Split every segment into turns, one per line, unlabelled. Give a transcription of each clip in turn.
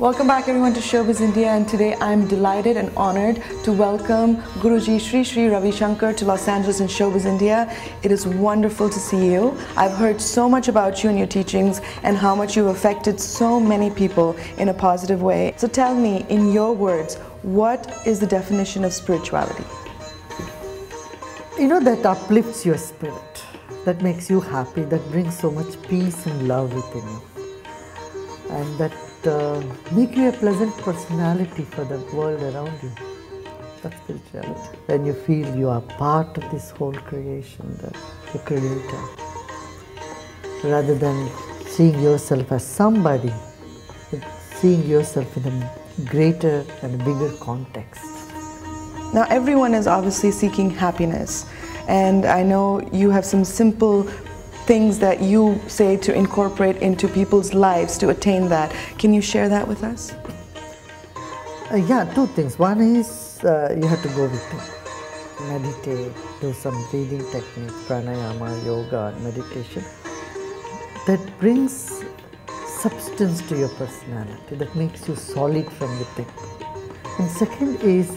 Welcome back everyone to Showbiz India, and today I'm delighted and honored to welcome Guruji Shri Shri Ravi Shankar to Los Angeles and Showbiz India. It is wonderful to see you. I've heard so much about you and your teachings and how much you've affected so many people in a positive way. So tell me, in your words, what is the definition of spirituality?
You know, that uplifts your spirit, that makes you happy, that brings so much peace and love within you, and that make you a pleasant personality for the world around you. That's spirituality. When you feel you are part of this whole creation, the creator, rather than seeing yourself as somebody, but seeing yourself in a greater and a bigger context.
Now everyone is obviously seeking happiness, and I know you have some simple things that you say to incorporate into people's lives to attain that. Can you share that with us?
Yeah, two things. One is you have to go within, meditate, do some breathing technique, pranayama, yoga, meditation. That brings substance to your personality, that makes you solid from within. And second is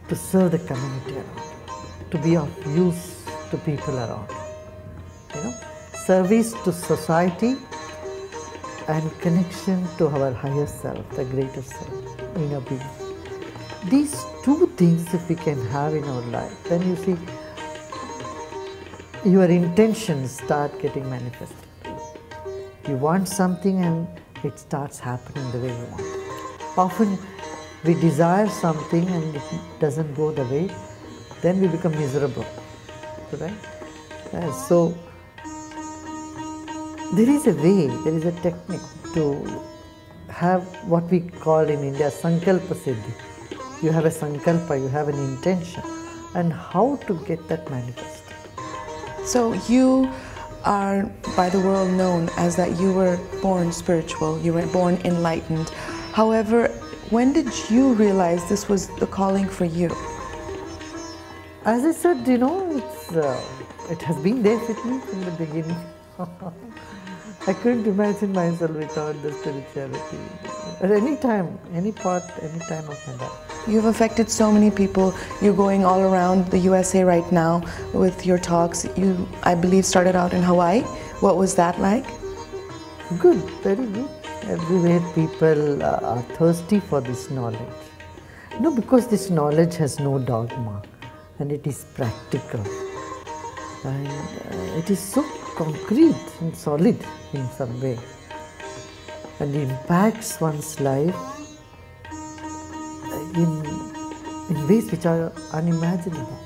to serve the community around, to be of use to people around. You know, service to society and connection to our higher self, the greater self, inner being. These two things, if we can have in our life, then you see your intentions start getting manifested. You want something and it starts happening the way you want. Often we desire something and it doesn't go the way, then we become miserable, right? So there is a way, there is a technique to have what we call in India sankalpa siddhi. You have a sankalpa, you have an intention, and how to get that manifested.
So you are by the world known as that you were born spiritual, you were born enlightened. However, when did you realize this was the calling for you?
As I said, you know, it has been there with me from the beginning. I couldn't imagine myself without the spirituality. At any time, any part, any time of my life.
You've affected so many people. You're going all around the USA right now with your talks. You, I believe, started out in Hawaii. What was that like?
Good, very good. Everywhere people are thirsty for this knowledge. You know, because this knowledge has no dogma and it is practical. And it is so concrete and solid in some way, and impacts one's life in ways which are unimaginable.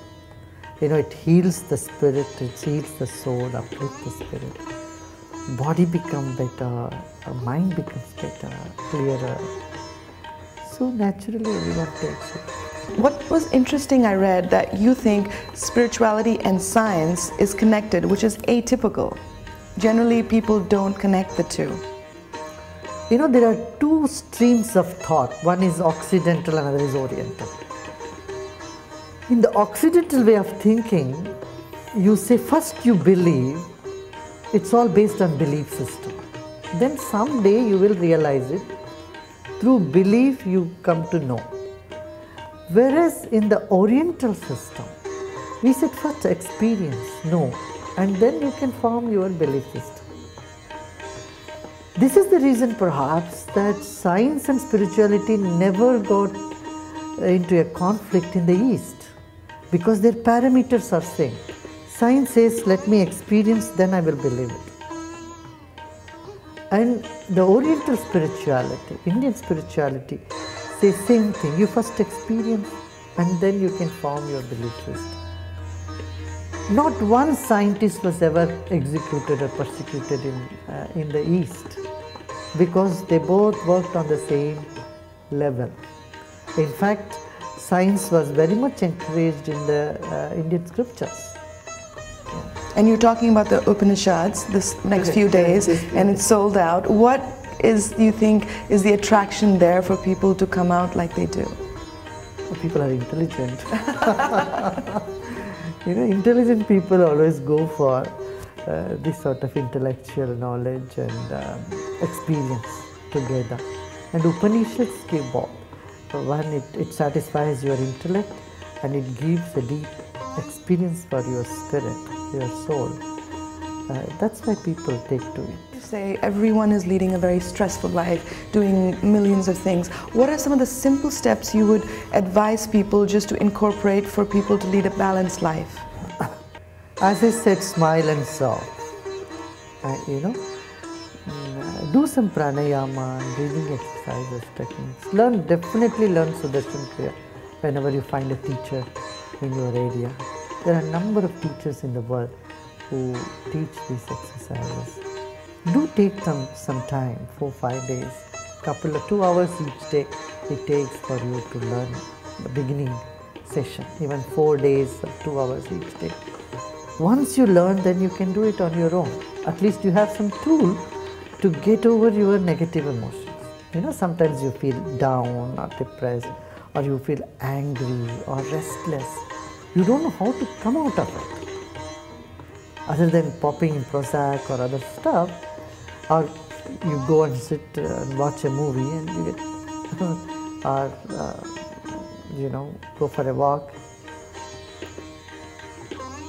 You know, it heals the spirit, it heals the soul, uplifts the spirit. Body becomes better, mind becomes better, clearer. So naturally everyone takes it.
What was interesting, I read that you think spirituality and science is connected, which is atypical. Generally, people don't connect the two.
You know, there are two streams of thought. One is Occidental, another is Oriental. In the Occidental way of thinking, you say first you believe, it's all based on belief system. Then someday you will realize it. Through belief you come to know. Whereas in the Oriental system, we said first experience, know, and then you can form your belief system. This is the reason perhaps that science and spirituality never got into a conflict in the East, because their parameters are same. Science says, let me experience, then I will believe it. And the Oriental spirituality, Indian spirituality, says same thing. You first experience and then you can form your belief system. Not one scientist was ever executed or persecuted in the East, because they both worked on the same level. In fact, science was very much encouraged in the Indian scriptures.
And you're talking about the Upanishads this next few days, and it's sold out. What is, you think, is the attraction there for people to come out like they do?
People are intelligent. You know, intelligent people always go for this sort of intellectual knowledge and experience together. And Upanishads give both. One, it satisfies your intellect, and it gives a deep experience for your spirit, your soul. That's why people take to it.
You say everyone is leading a very stressful life, doing millions of things. What are some of the simple steps you would advise people just to incorporate for people to lead a balanced life?
As I said, smile and solve. Do some pranayama and breathing exercises, techniques. Definitely learn Sudarshan Kriya whenever you find a teacher in your area. There are a number of teachers in the world who teach these exercises. Do take them some time, 4-5 days, couple of 2 hours each day it takes for you to learn the beginning session, even 4 days or 2 hours each day. Once you learn, then you can do it on your own. At least you have some tool to get over your negative emotions. Sometimes you feel down or depressed, or you feel angry or restless. You don't know how to come out of it. Other than popping in Prozac or other stuff, or you go and sit and watch a movie and you get, or go for a walk.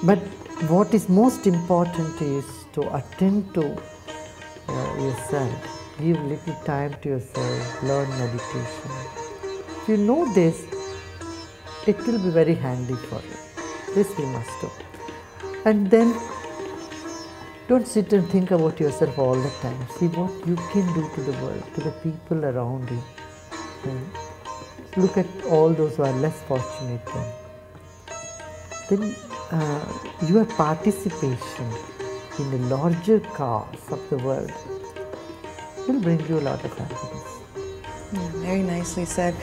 But what is most important is to attend to yourself, give little time to yourself, learn meditation. If you know this, it will be very handy for you. This we must do. And then don't sit and think about yourself all the time. See what you can do to the world, to the people around you. And look at all those who are less fortunate. Then your participation in the larger cause of the world will bring you a lot of happiness.
Yeah, very nicely said.